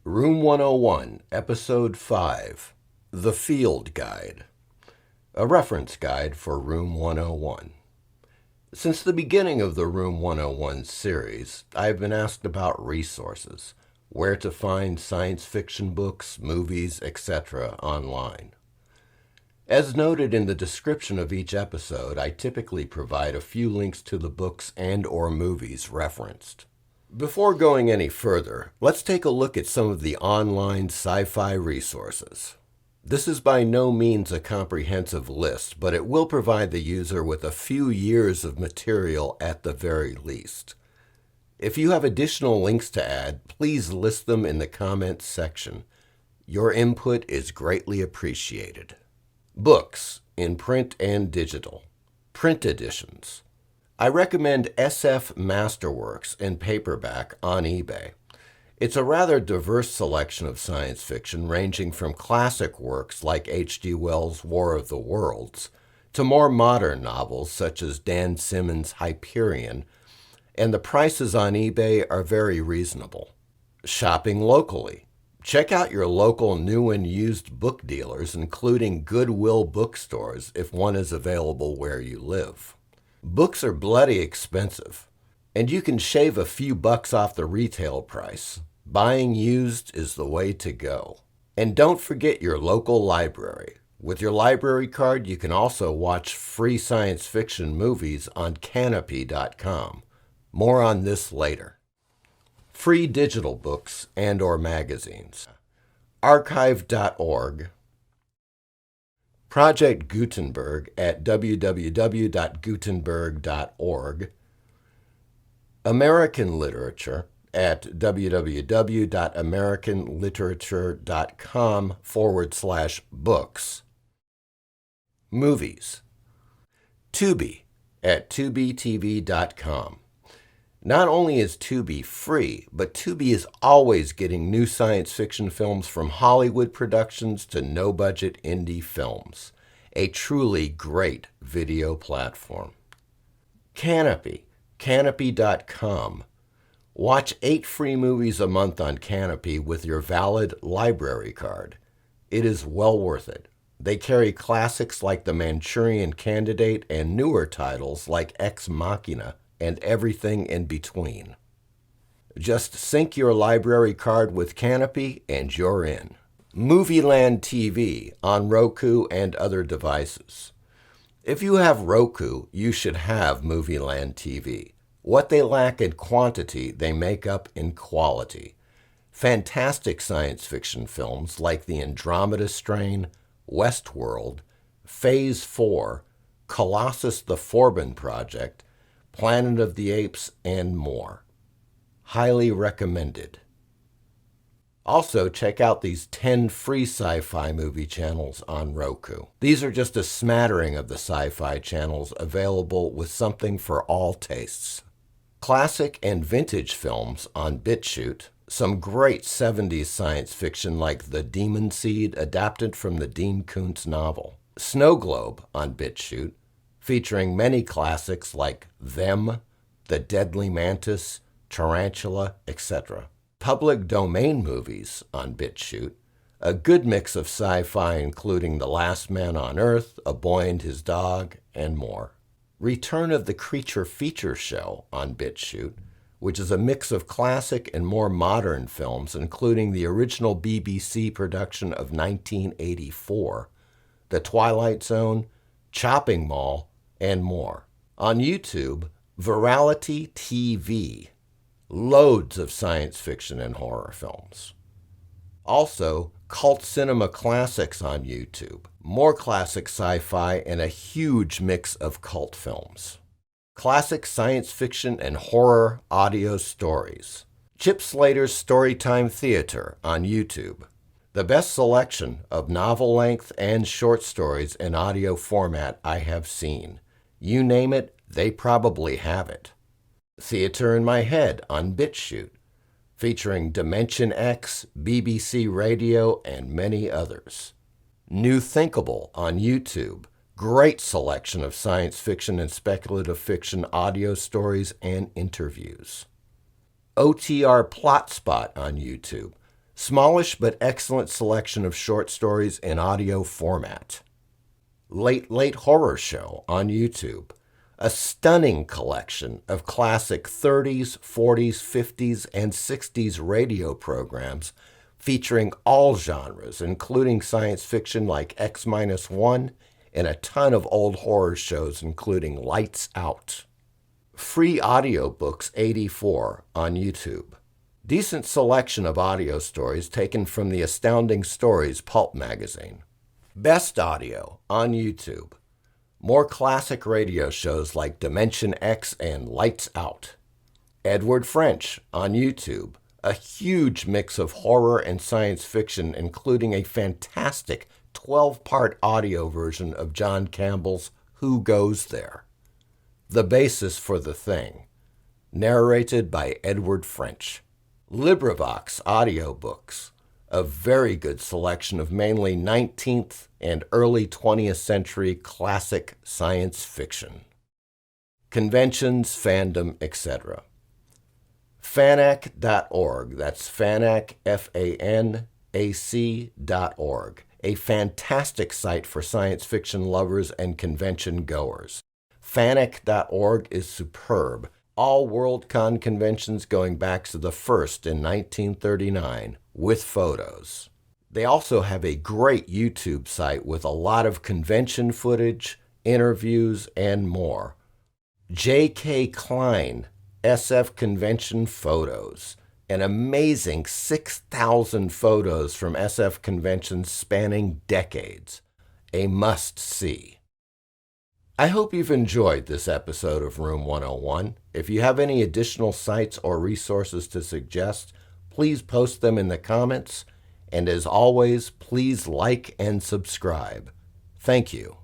Room 101, Episode 5, The Field Guide, a reference guide for Room 101. Since the beginning of the Room 101 series, I've been asked about resources, where to find science fiction books, movies, etc. online. As noted in the description of each episode, I typically provide a few links to the books and/or movies referenced. Before going any further, let's take a look at some of the online sci-fi resources. This is by no means a comprehensive list, but it will provide the user with a few years of material at the very least. If you have additional links to add, please list them in the comments section. Your input is greatly appreciated. Books in print and digital. Print editions. I recommend SF Masterworks in paperback on eBay. It's a rather diverse selection of science fiction ranging from classic works like H.G. Wells' War of the Worlds to more modern novels such as Dan Simmons' Hyperion, and the prices on eBay are very reasonable. Shopping locally. Check out your local new and used book dealers, including Goodwill bookstores if one is available where you live. Books are bloody expensive, and you can shave a few bucks off the retail price. Buying used is the way to go. And don't forget your local library. With your library card, you can also watch free science fiction movies on Canopy.com. More on this later. Free digital books and/or magazines. Archive.org. Project Gutenberg at www.gutenberg.org. American Literature at www.americanliterature.com/books. Movies. Tubi at tubitv.com. Not only is Tubi free, but Tubi is always getting new science fiction films from Hollywood productions to no-budget indie films. A truly great video platform. Canopy, canopy.com. Watch 8 free movies a month on Canopy with your valid library card. It is well worth it. They carry classics like The Manchurian Candidate and newer titles like Ex Machina and everything in between. Just sync your library card with Canopy and you're in. Movieland TV on Roku and other devices. If you have Roku, you should have Movieland TV. What they lack in quantity, they make up in quality. Fantastic science fiction films like The Andromeda Strain, Westworld, Phase 4, Colossus the Forbin Project, Planet of the Apes, and more. Highly recommended. Also, check out these 10 free sci-fi movie channels on Roku. These are just a smattering of the sci-fi channels available with something for all tastes. Classic and vintage films on BitChute. Some great 70s science fiction like The Demon Seed, adapted from the Dean Koontz novel. Snow Globe on BitChute, featuring many classics like Them, The Deadly Mantis, Tarantula, etc. Public domain movies on BitChute, a good mix of sci-fi including The Last Man on Earth, A Boy and His Dog, and more. Return of the Creature Feature Show on BitChute, which is a mix of classic and more modern films, including the original BBC production of 1984, The Twilight Zone, Chopping Mall, and more. On YouTube, Virality TV. Loads of science fiction and horror films. Also, Cult Cinema Classics on YouTube. More classic sci-fi and a huge mix of cult films. Classic science fiction and horror audio stories. Chip Slater's Storytime Theater on YouTube. The best selection of novel-length and short stories in audio format I have seen. You name it, they probably have it. Theater in My Head on BitChute, featuring Dimension X, BBC Radio, and many others. New Thinkable on YouTube. Great selection of science fiction and speculative fiction audio stories and interviews. OTR Plot Spot on YouTube. Smallish but excellent selection of short stories in audio format. Late Late Horror Show on YouTube. A stunning collection of classic 30s, 40s, 50s, and 60s radio programs featuring all genres, including science fiction like X-1 and a ton of old horror shows, including Lights Out. Free Audiobooks 84 on YouTube. Decent selection of audio stories taken from the Astounding Stories pulp magazine. Best Audio on YouTube. More classic radio shows like Dimension X and Lights Out. Edward French on YouTube. A huge mix of horror and science fiction, including a fantastic 12-part audio version of John Campbell's Who Goes There? The Basis for the Thing. Narrated by Edward French. LibriVox audiobooks, a very good selection of mainly 19th and early 20th century classic science fiction. Conventions, fandom, etc. Fanac.org, that's Fanac, Fanac.org, a fantastic site for science fiction lovers and convention goers. Fanac.org is superb. All Worldcon conventions going back to the first in 1939, with photos. They also have a great YouTube site with a lot of convention footage, interviews, and more. J.K. Klein, SF Convention Photos, an amazing 6,000 photos from SF conventions spanning decades. A must-see. I hope you've enjoyed this episode of Room 101. If you have any additional sites or resources to suggest, please post them in the comments. And as always, please like and subscribe. Thank you.